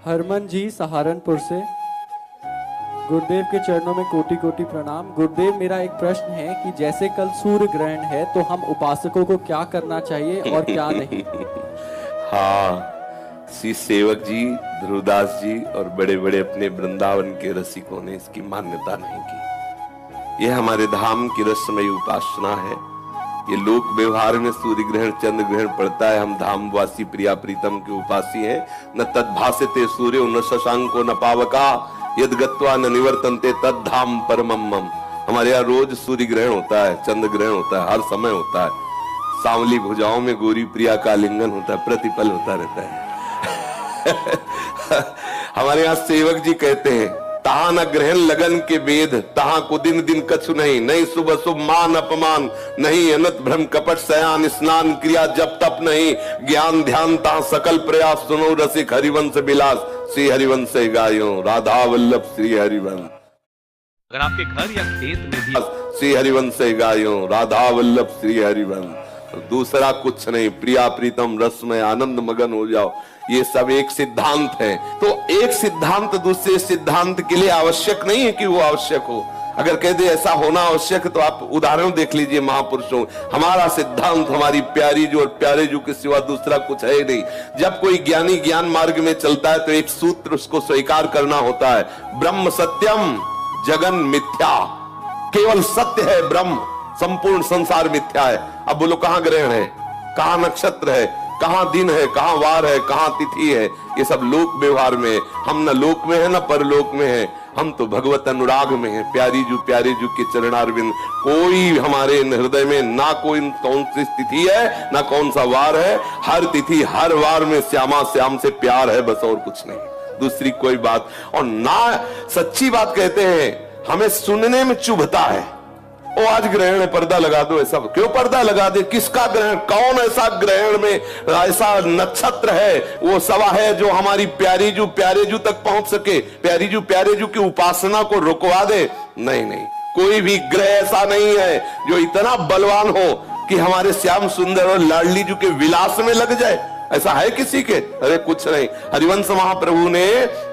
हरमन जी सहारनपुर से। गुरुदेव के चरणों में कोटि कोटि प्रणाम। गुरुदेव, मेरा एक प्रश्न है कि जैसे कल सूर्य ग्रहण है तो हम उपासकों को क्या करना चाहिए और क्या नहीं? हाँ, श्री सेवक जी, ध्रुवदास जी और बड़े बड़े अपने वृंदावन के रसिकों ने इसकी मान्यता नहीं की। यह हमारे धाम की रसमयी उपासना है। ये लोक व्यवहार में सूर्य ग्रहण चंद्र ग्रहण पड़ता है, हम धामवासी प्रिया प्रीतम के उपासी हैं। न तद्भासते सूर्यो न शशांको न पावका यद गत्वा न निवर्तन्ते तद धाम परमम मम। हमारे यहाँ रोज सूर्य ग्रहण होता है, चंद्र ग्रहण होता है, हर समय होता है। सांवली भुजाओं में गोरी प्रिया का लिंगन होता है, प्रतिपल होता रहता है। हमारे यहाँ सेवक जी कहते हैं, तहा न ग्रहण लगन के वेद, तहा को दिन दिन कछु नहीं, नहीं शुभ शुभ मान अपमान, नहीं अनत भ्रम कपट सयान, स्नान क्रिया जप तप नहीं, ज्ञान ध्यान ता सकल प्रयास, सुनो रसिक हरिवंश विलास, श्री हरिवंश गायो राधा वल्लभ श्री हरिवंश। अगर आपके घर या खेत में भी श्री हरिवंश गायो राधा वल्लभ श्री हरिवंश, दूसरा कुछ नहीं, प्रिया प्रीतम रस में आनंद मगन हो जाओ। ये सब एक सिद्धांत है। तो एक सिद्धांत दूसरे सिद्धांत के लिए आवश्यक नहीं है कि वो आवश्यक हो। अगर कह दे ऐसा होना आवश्यक है तो आप उदाहरण देख लीजिए महापुरुषों। हमारा सिद्धांत हमारी प्यारी जो और प्यारे जो के सिवा दूसरा कुछ है ही नहीं। जब कोई ज्ञानी ज्ञान मार्ग में चलता है तो एक सूत्र उसको स्वीकार करना होता है, ब्रह्म सत्यम जगन मिथ्या। केवल सत्य है ब्रह्म, संपूर्ण संसार मिथ्या है। अब बोलो कहां ग्रहण है, कहां नक्षत्र है, कहां दिन है, कहां वार है, कहां तिथि है? ये सब लोक व्यवहार में। हम न लोक में है न परलोक में है, हम तो भगवत अनुराग में है। प्यारी जू के चरणारविंद। कोई हमारे हृदय में ना कोई कौन सी तिथि है ना कौन सा वार है। हर तिथि हर वार में श्यामा श्याम से प्यार है, बस और कुछ नहीं, दूसरी कोई बात। और ना सच्ची बात कहते हैं, हमें सुनने में चुभता है। ओ आज ग्रहण है, पर्दा लगा दो। ऐसा क्यों पर्दा लगा दे? किसका ग्रहण? कौन ऐसा ग्रहण में ऐसा नक्षत्र है वो सवा है जो हमारी प्यारे जू तक पहुंच सके, प्यारे जू की उपासना को रुकवा दे? नहीं नहीं, कोई भी ग्रह ऐसा नहीं है जो इतना बलवान हो कि हमारे श्याम सुंदर और लाडली जू के विलास में लग जाए। ऐसा है किसी के? अरे कुछ नहीं। हरिवंश महाप्रभु ने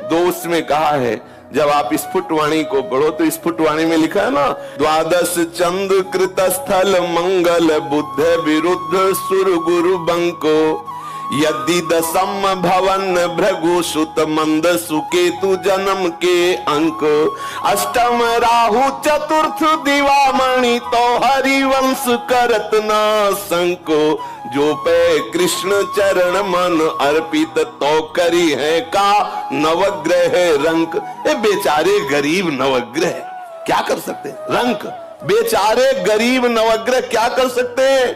दोष में कहा है, जब आप स्फुटवाणी को पढ़ो तो स्फुटवाणी में लिखा है ना, द्वादश चंद्र कृत स्थल मंगल बुद्ध विरुद्ध सुर गुरु बंको, यदि दशम भवन भृगु सुत मंद सुकेतु जन्म के अंक, अष्टम राहु चतुर्थ दिवामणि तो हरिवंश करत न संको, जो पे कृष्ण चरण मन अर्पित तो करी है का नवग्रह रंक। ए बेचारे गरीब नवग्रह क्या कर सकते हैं? रंक बेचारे गरीब नवग्रह क्या कर सकते हैं?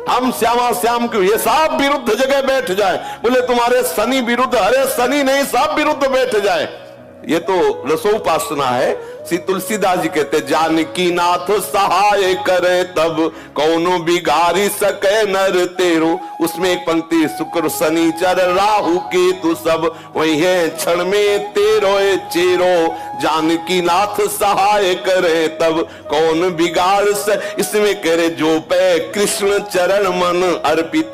हम श्यामा श्याम क्यों ये सब विरुद्ध जगह बैठ जाए। बोले तुम्हारे शनि विरुद्ध, अरे शनि नहीं सब विरुद्ध बैठ जाए। ये तो रसोपासना है। श्री तुलसीदास जी कहते, जानकी नाथ सहाय करे तब कौनो बिगाड़ी सके नर तेरो। उसमें एक पंक्ति, शुक्र शनिचर राहु केतु सब वही है क्षण में तेरो चेरो, जानकी नाथ सहाय करे तब कौन बिगाड़ से। इसमें कह रहे जो पे कृष्ण चरण मन अर्पित।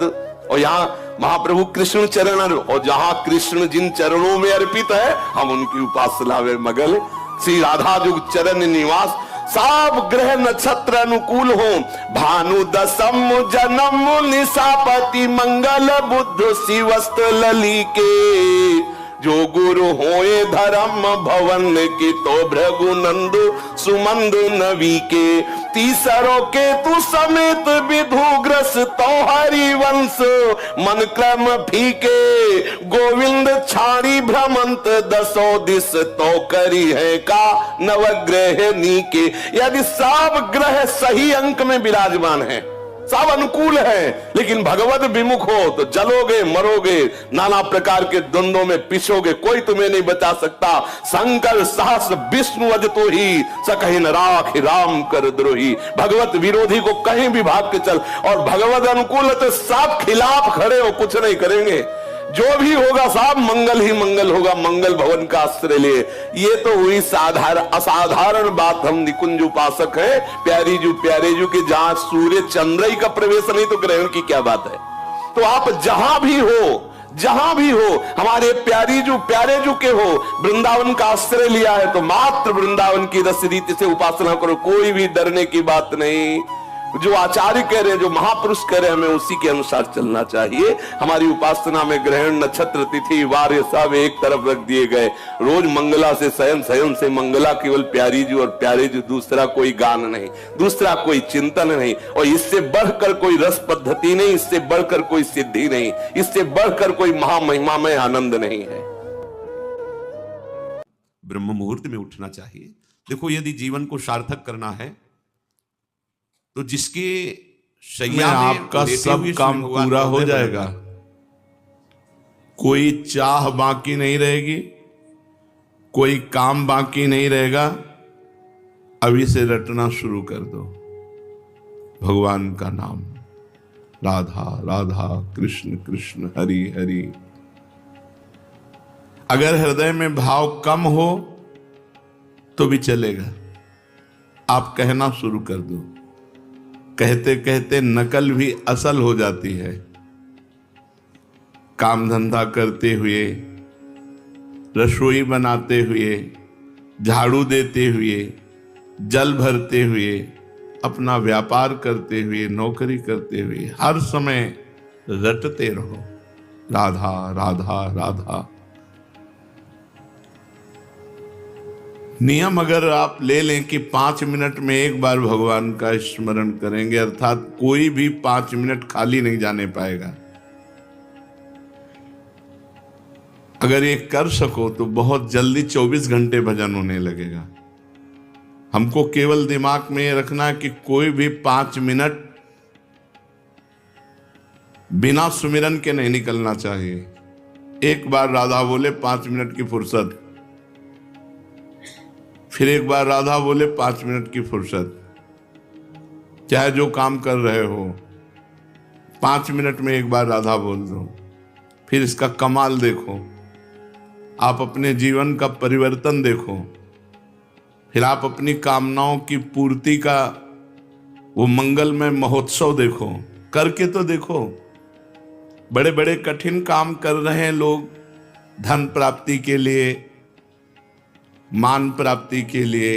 और यहाँ महाप्रभु कृष्ण चरण, और जहां कृष्ण जिन चरणों में अर्पित है हम उनकी उपासना में मगन। श्री राधा जो चरण निवास, सब ग्रह नक्षत्र अनुकूल हो, भानु दशम जन्म निशापति मंगल बुद्ध शिवस्त लली के, जो गुरु होए धर्म भवन की तो भृगुनंदु सुमंद नवी के, तीसरों के तु समेत विधुग्रस तो हरिवंश मन क्रम फीके, गोविंद छाड़ी भ्रमंत दसो दिस तो करी है का नवग्रह नीके। यदि सब ग्रह सही अंक में विराजमान है, सब अनुकूल है, लेकिन भगवत विमुख हो तो जलोगे मरोगे, नाना प्रकार के द्वंद्वों में पिछोगे, कोई तुम्हें नहीं बचा सकता। शंकर सहस्र विष्णु अज तो ही सकहि न राख राम कर द्रोही। भगवत विरोधी को कहीं भी भाग के चल, और भगवत अनुकूल तो सब खिलाफ खड़े हो, कुछ नहीं करेंगे। जो भी होगा सब मंगल ही मंगल होगा, मंगल भवन का आश्रय लिए। ये तो हुई असाधारण बात। हम निकुंज उपासक है, प्यारे जू के जहां सूर्य चंद्र का प्रवेश नहीं तो ग्रहण की क्या बात है। तो आप जहां भी हो, जहां भी हो, हमारे प्यारे जो के हो, वृंदावन का आश्रय लिया है तो मात्र वृंदावन की रस रीति से उपासना करो। कोई भी डरने की बात नहीं। जो आचार्य कह रहे हैं, जो महापुरुष कह रहे हैं, हमें उसी के अनुसार चलना चाहिए। हमारी उपासना में ग्रहण, नक्षत्र, तिथि, वार ये सब एक तरफ रख दिए गए। रोज मंगला से शयन, शयन से मंगला, केवल प्यारी जी और प्यारे जी, दूसरा कोई गान नहीं, दूसरा कोई चिंतन नहीं। और इससे बढ़कर कोई रस पद्धति नहीं, इससे बढ़कर कोई सिद्धि नहीं, इससे बढ़कर कोई महामहिमा में आनंद नहीं है। ब्रह्म मुहूर्त में उठना चाहिए। देखो, यदि जीवन को सार्थक करना है तो जिसके शैया में आपका सब काम पूरा हो जाएगा। कोई चाह बाकी नहीं रहेगी, कोई काम बाकी नहीं रहेगा। अभी से रटना शुरू कर दो भगवान का नाम, राधा राधा, कृष्ण कृष्ण, हरि हरि। अगर हृदय में भाव कम हो तो भी चलेगा, आप कहना शुरू कर दो। कहते कहते नकल भी असल हो जाती है। काम धंधा करते हुए, रसोई बनाते हुए, झाड़ू देते हुए, जल भरते हुए, अपना व्यापार करते हुए, नौकरी करते हुए, हर समय रटते रहो राधा राधा राधा। नियम अगर आप ले लें कि 5 मिनट में एक बार भगवान का स्मरण करेंगे, अर्थात कोई भी 5 मिनट खाली नहीं जाने पाएगा। अगर ये कर सको तो बहुत जल्दी 24 घंटे भजन होने लगेगा। हमको केवल दिमाग में ये रखना है कि कोई भी 5 मिनट बिना सुमिरन के नहीं निकलना चाहिए। एक बार राधा बोले 5 मिनट की फुर्सत, फिर एक बार राधा बोले 5 मिनट की फुर्सत। चाहे जो काम कर रहे हो 5 मिनट में एक बार राधा बोल दो। फिर इसका कमाल देखो, आप अपने जीवन का परिवर्तन देखो। फिर आप अपनी कामनाओं की पूर्ति का वो मंगलमय महोत्सव देखो, करके तो देखो। बड़े बड़े कठिन काम कर रहे हैं लोग, धन प्राप्ति के लिए, मान प्राप्ति के लिए,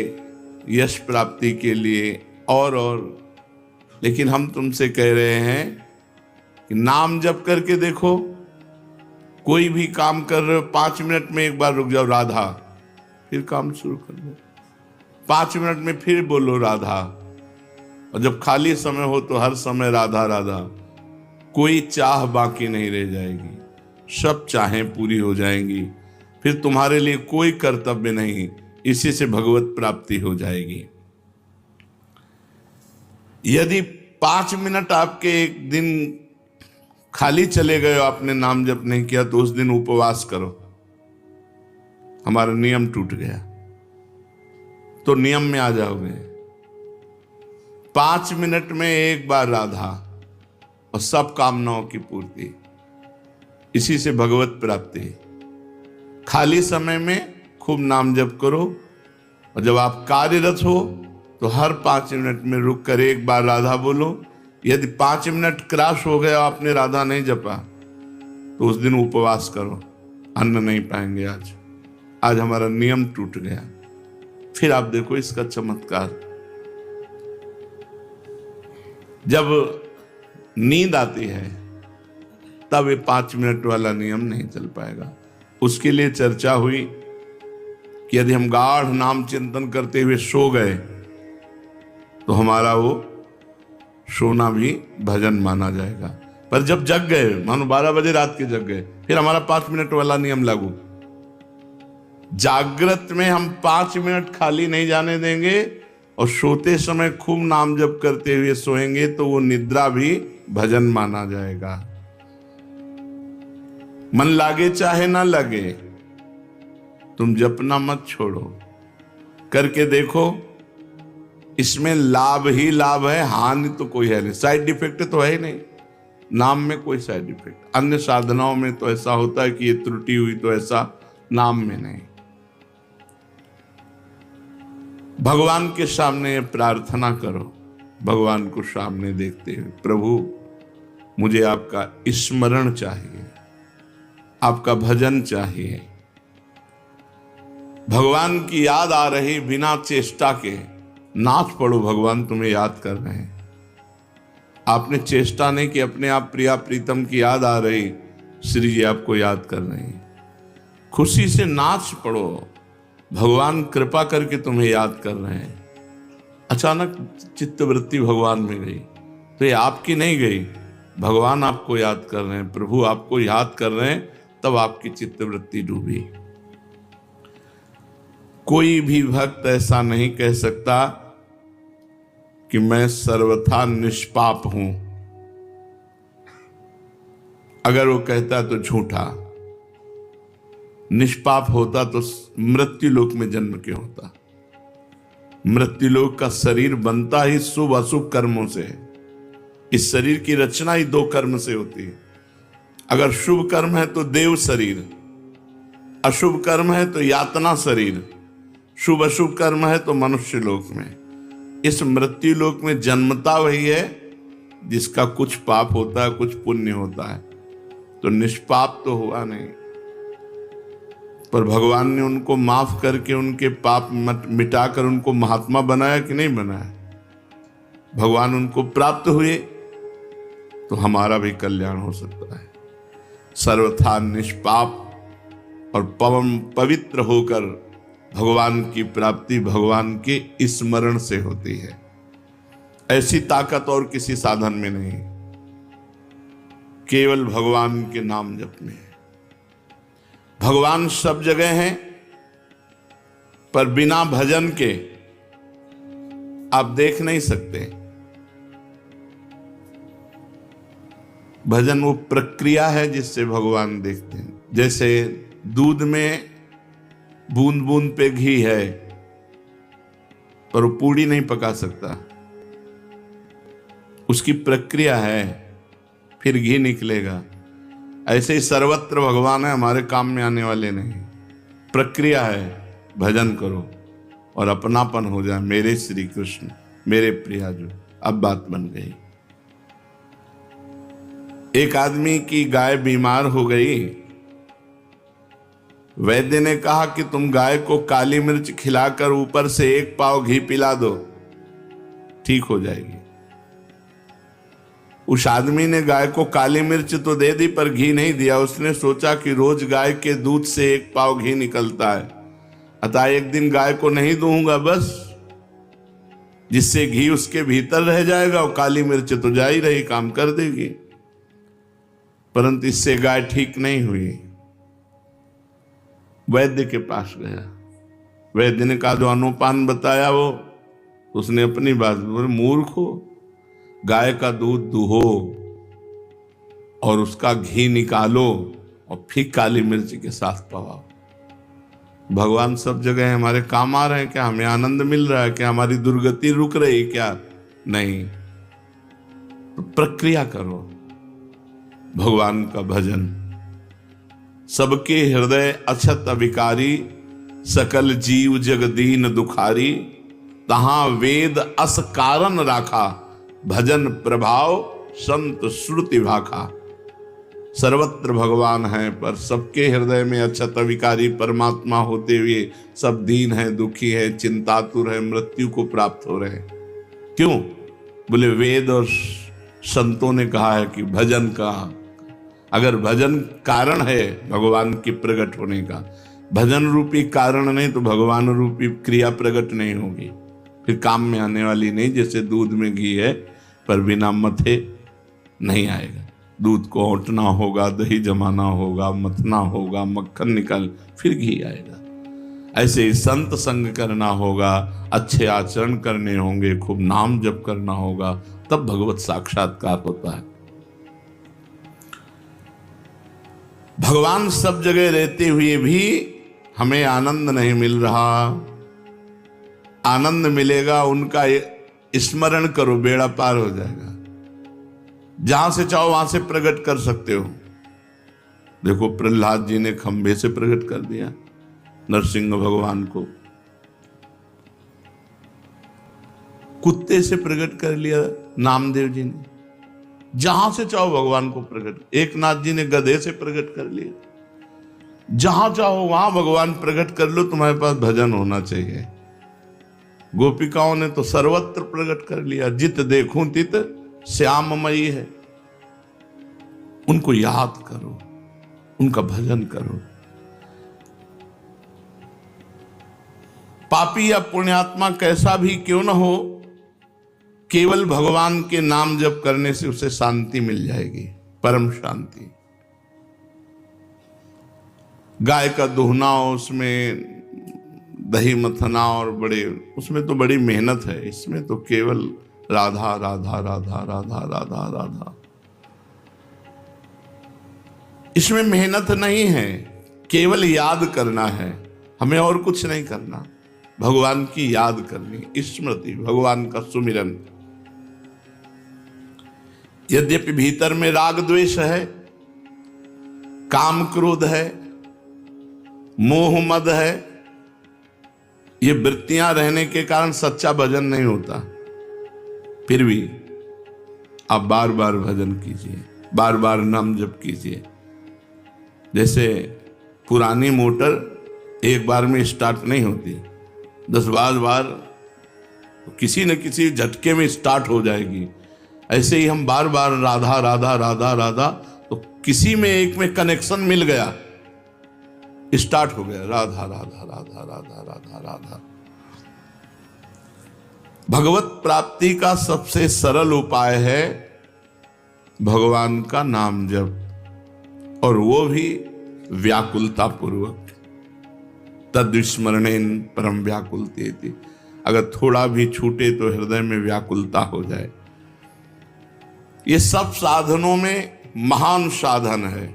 यश प्राप्ति के लिए और लेकिन हम तुमसे कह रहे हैं कि नाम जप करके देखो। कोई भी काम कर रहे हो 5 मिनट में एक बार रुक जाओ राधा, फिर काम शुरू कर दो। 5 मिनट में फिर बोलो राधा, और जब खाली समय हो तो हर समय राधा राधा। कोई चाह बाकी नहीं रह जाएगी, सब चाहें पूरी हो जाएंगी। फिर तुम्हारे लिए कोई कर्तव्य नहीं, इसी से भगवत प्राप्ति हो जाएगी। यदि 5 मिनट आपके एक दिन खाली चले गए, आपने नाम जप नहीं किया, तो उस दिन उपवास करो। हमारा नियम टूट गया, तो नियम में आ जाओगे। 5 मिनट में एक बार राधा और सब कामनाओं की पूर्ति, इसी से भगवत प्राप्ति। खाली समय में खूब नाम जप करो, और जब आप कार्यरत हो तो हर 5 मिनट में रुक कर एक बार राधा बोलो। यदि 5 मिनट क्रॉस हो गया, आपने राधा नहीं जपा, तो उस दिन उपवास करो, अन्न नहीं पाएंगे। आज हमारा नियम टूट गया। फिर आप देखो इसका चमत्कार। जब नींद आती है तब ये 5 मिनट वाला नियम नहीं चल पाएगा। उसके लिए चर्चा हुई कि यदि हम गाढ़ नाम चिंतन करते हुए सो गए तो हमारा वो सोना भी भजन माना जाएगा। पर जब जग गए, मानो 12 बजे रात के जग गए, फिर हमारा 5 मिनट वाला नियम लागू। जागृत में हम 5 मिनट खाली नहीं जाने देंगे, और सोते समय खूब नाम जप करते हुए सोएंगे तो वो निद्रा भी भजन माना जाएगा। मन लागे चाहे ना लगे, तुम जपना मत छोड़ो, करके देखो। इसमें लाभ ही लाभ है, हानि तो कोई है नहीं, साइड इफेक्ट तो है ही नहीं। नाम में कोई साइड इफेक्ट, अन्य साधनाओं में तो ऐसा होता है कि ये त्रुटि हुई, तो ऐसा नाम में नहीं। भगवान के सामने प्रार्थना करो, भगवान को सामने देखते हुए, प्रभु मुझे आपका स्मरण चाहिए, आपका भजन चाहिए। भगवान की याद आ रही बिना चेष्टा के, नाच पड़ो, भगवान तुम्हें याद कर रहे हैं। आपने चेष्टा नहीं कि अपने आप प्रिया प्रीतम की याद आ रही, श्री जी आपको याद कर रहे हैं। खुशी से नाच पड़ो, भगवान कृपा करके तुम्हें याद कर रहे हैं। अचानक चित्तवृत्ति भगवान में गई तो ये आपकी नहीं गई, भगवान आपको याद कर रहे हैं, प्रभु आपको याद कर रहे हैं, तब आपकी चित्तवृत्ति डूबी। कोई भी भक्त ऐसा नहीं कह सकता कि मैं सर्वथा निष्पाप हूं। अगर वो कहता तो झूठा। निष्पाप होता तो मृत्युलोक में जन्म क्यों होता। मृत्युलोक का शरीर बनता ही शुभ अशुभ कर्मों से है। इस शरीर की रचना ही दो कर्म से होती है। अगर शुभ कर्म है तो देव शरीर, अशुभ कर्म है तो यातना शरीर, शुभ अशुभ कर्म है तो मनुष्य लोक में। इस मृत्यु लोक में जन्मता वही है जिसका कुछ पाप होता है, कुछ पुण्य होता है। तो निष्पाप तो हुआ नहीं, पर भगवान ने उनको माफ करके उनके पाप मिटाकर उनको महात्मा बनाया कि नहीं बनाया। भगवान उनको प्राप्त हुए तो हमारा भी कल्याण हो सकता है। सर्वथा निष्पाप और पवित्र होकर भगवान की प्राप्ति भगवान के स्मरण से होती है। ऐसी ताकत और किसी साधन में नहीं, केवल भगवान के नाम जप में है। भगवान सब जगह हैं, पर बिना भजन के आप देख नहीं सकते। भजन वो प्रक्रिया है जिससे भगवान देखते हैं। जैसे दूध में बूंद बूंद पे घी है, पर वो पूड़ी नहीं पका सकता, उसकी प्रक्रिया है, फिर घी निकलेगा। ऐसे ही सर्वत्र भगवान है, हमारे काम में आने वाले नहीं। प्रक्रिया है, भजन करो और अपनापन हो जाए। मेरे श्री कृष्ण, मेरे प्रियाजू। अब बात बन गई। एक आदमी की गाय बीमार हो गई। वैद्य ने कहा कि तुम गाय को काली मिर्च खिलाकर ऊपर से 1 पाव घी पिला दो, ठीक हो जाएगी। उस आदमी ने गाय को काली मिर्च तो दे दी, पर घी नहीं दिया। उसने सोचा कि रोज गाय के दूध से 1 पाव घी निकलता है, अतः एक दिन गाय को नहीं दूंगा, बस जिससे घी उसके भीतर रह जाएगा और काली मिर्च तो जा ही रही, काम कर देगी। परंतु इससे गाय ठीक नहीं हुई। वैद्य के पास गया। वैद्य ने कहा जो अनुपान बताया वो, उसने अपनी बात बोले, मूर्ख हो, गाय का दूध दुहो और उसका घी निकालो और फिर काली मिर्च के साथ पवाओ। भगवान सब जगह हमारे काम आ रहे हैं क्या? हमें आनंद मिल रहा है क्या? हमारी दुर्गति रुक रही क्या? नहीं। तो प्रक्रिया करो भगवान का भजन। सबके हृदय अछत अविकारी, सकल जीव जगदीन दुखारी, तहां वेद अस कारण राखा, भजन प्रभाव संत श्रुति भाखा। सर्वत्र भगवान है, पर सबके हृदय में अछत अविकारी परमात्मा होते हुए सब दीन है, दुखी है, चिंतातुर है, मृत्यु को प्राप्त हो रहे हैं। क्यों? बोले वेद और संतों ने कहा है कि भजन का, अगर भजन कारण है भगवान की प्रकट होने का, भजन रूपी कारण नहीं तो भगवान रूपी क्रिया प्रकट नहीं होगी, फिर काम में आने वाली नहीं। जैसे दूध में घी है, पर बिना मथे नहीं आएगा। दूध को औंटना होगा, दही जमाना होगा, मथना होगा, मक्खन निकल फिर घी आएगा। ऐसे ही संत संग करना होगा, अच्छे आचरण करने होंगे, खूब नाम जप करना होगा, तब भगवत साक्षात्कार होता है। भगवान सब जगह रहते हुए भी हमें आनंद नहीं मिल रहा। आनंद मिलेगा, उनका स्मरण करो, बेड़ा पार हो जाएगा। जहां से चाहो वहां से प्रकट कर सकते हो। देखो प्रहलाद जी ने खंभे से प्रकट कर दिया नरसिंह भगवान को, कुत्ते से प्रकट कर लिया नामदेव जी ने। जहां से चाहो भगवान को प्रकट। एक नाथ जी ने गधे से प्रकट कर लिया। जहां चाहो वहां भगवान प्रकट कर लो, तुम्हारे पास भजन होना चाहिए। गोपिकाओं ने तो सर्वत्र प्रकट कर लिया, जित देखूं तित श्याममयी है। उनको याद करो, उनका भजन करो। पापी या पुण्यात्मा कैसा भी क्यों न हो, केवल भगवान के नाम जप करने से उसे शांति मिल जाएगी, परम शांति। गाय का दुहना, उसमें दही मथना और बड़े, उसमें तो बड़ी मेहनत है। इसमें तो केवल राधा राधा राधा राधा राधा राधा, इसमें मेहनत नहीं है, केवल याद करना है। हमें और कुछ नहीं करना, भगवान की याद करनी, स्मृति, भगवान का सुमिरन। यद्यपि भीतर में राग द्वेष है, काम क्रोध है, मोह मद है, ये वृत्तियां रहने के कारण सच्चा भजन नहीं होता। फिर भी आप बार बार भजन कीजिए, बार बार नाम जप कीजिए। जैसे पुरानी मोटर एक बार में स्टार्ट नहीं होती, 10-12 बार किसी न किसी झटके में स्टार्ट हो जाएगी। ऐसे ही हम बार बार राधा राधा राधा राधा, तो किसी में एक में कनेक्शन मिल गया, स्टार्ट हो गया, राधा राधा राधा राधा राधा राधा। भगवत प्राप्ति का सबसे सरल उपाय है भगवान का नाम जप, और वो भी व्याकुलता पूर्वक। तद्विस्मरणेन परम व्याकुलते, अगर थोड़ा भी छूटे तो हृदय में व्याकुलता हो जाए। ये सब साधनों में महान साधन है।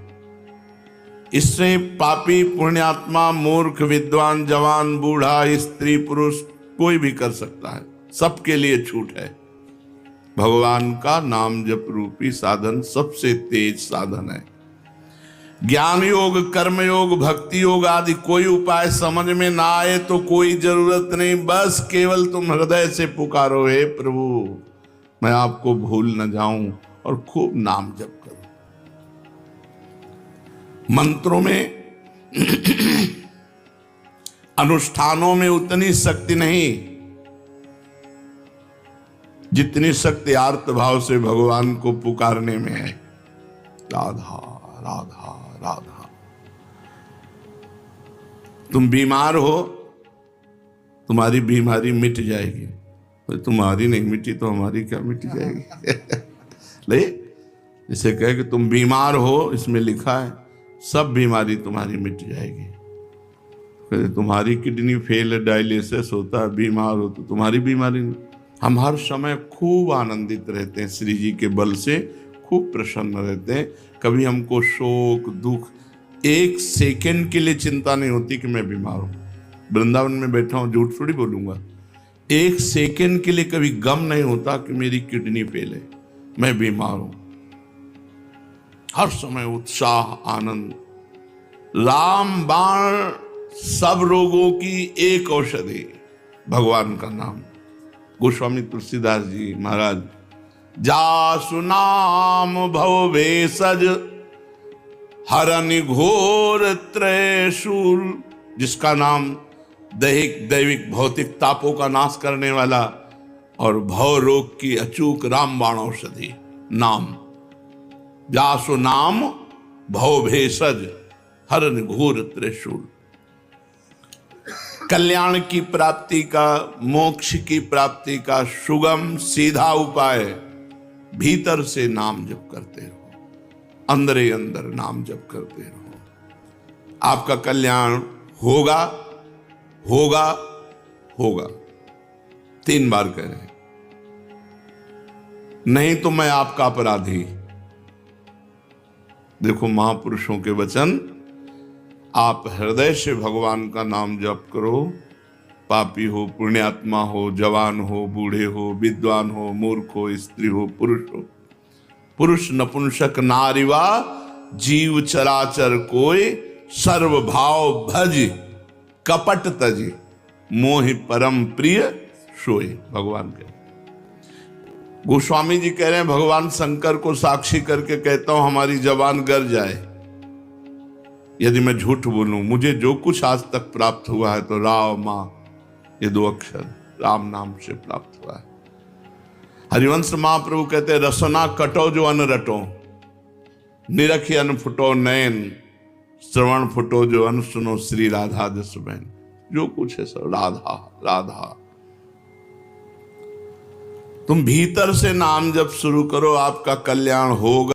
इससे पापी पुण्यात्मा, मूर्ख, विद्वान, जवान, बूढ़ा, स्त्री, पुरुष कोई भी कर सकता है, सबके लिए छूट है। भगवान का नाम जप रूपी साधन सबसे तेज साधन है। ज्ञान योग, कर्म योग, भक्ति योग आदि कोई उपाय समझ में ना आए तो कोई जरूरत नहीं, बस केवल तुम हृदय से पुकारो, हे प्रभु मैं आपको भूल न जाऊं, और खूब नाम जप करो। मंत्रों में अनुष्ठानों में उतनी शक्ति नहीं जितनी शक्ति आर्त भाव से भगवान को पुकारने में है। राधा राधा राधा। तुम बीमार हो, तुम्हारी बीमारी मिट जाएगी। तो तुम्हारी नहीं मिटी तो हमारी क्या मिट जाएगी? ले, जिसे कहे कि तुम बीमार हो, इसमें लिखा है सब बीमारी तुम्हारी मिट जाएगी। तुम्हारी किडनी फेल है, डायलिसिस होता है, बीमार हो तो तुम्हारी बीमारी नहीं। हम हर समय खूब आनंदित रहते हैं, श्री जी के बल से खूब प्रसन्न रहते हैं। कभी हमको शोक दुख, एक सेकंड के लिए चिंता नहीं होती कि मैं बीमार हूं। वृंदावन में बैठा हूं, झूठ थोड़ी बोलूंगा, एक सेकंड के लिए कभी गम नहीं होता कि मेरी किडनी फेल है, मैं बीमार हूं। हर समय उत्साह, आनंद। राम बाण सब रोगों की एक औषधि, भगवान का नाम। गोस्वामी तुलसीदास जी महाराज, जासु नाम भव भेषज हरन घोर त्रयशूल, जिसका नाम दैहिक दैविक भौतिक तापों का नाश करने वाला और भव रोग की अचूक रामबाण औषधि नाम। जासु नाम भव भेषज हरन घोर त्रिशूल। कल्याण की प्राप्ति का, मोक्ष की प्राप्ति का सुगम सीधा उपाय भीतर से नाम जप करते रहो, अंदर ही अंदर नाम जप करते रहो। आपका कल्याण होगा होगा होगा। 3 बार कह रहे हैं, नहीं तो मैं आपका अपराधी। देखो महापुरुषों के वचन, आप हृदय से भगवान का नाम जप करो। पापी हो, पुण्यात्मा हो, जवान हो, बूढ़े हो, विद्वान हो, मूर्ख हो, स्त्री हो, पुरुष हो, पुरुष नपुंसक नारीवा, जीव चराचर कोय, सर्व भाव भज कपट तज, मोहि परम प्रिय सोय। भगवान के गोस्वामी जी कह रहे हैं, भगवान शंकर को साक्षी करके कहता हूं हमारी जबान गर जाए, यदि मैं झूठ बोलूं, मुझे जो कुछ आज तक प्राप्त हुआ है तो राव मां, ये 2 अक्षर राम नाम से प्राप्त हुआ है। हरिवंश महाप्रभु कहते हैं, रसना कटो जो अन रटो, निरखी अन फुटो नयन, श्रवण फुटो जो अन सुनो, श्री राधा जस बहन। जो कुछ है सब राधा राधा। तुम भीतर से नाम जप शुरू करो, आपका कल्याण होगा।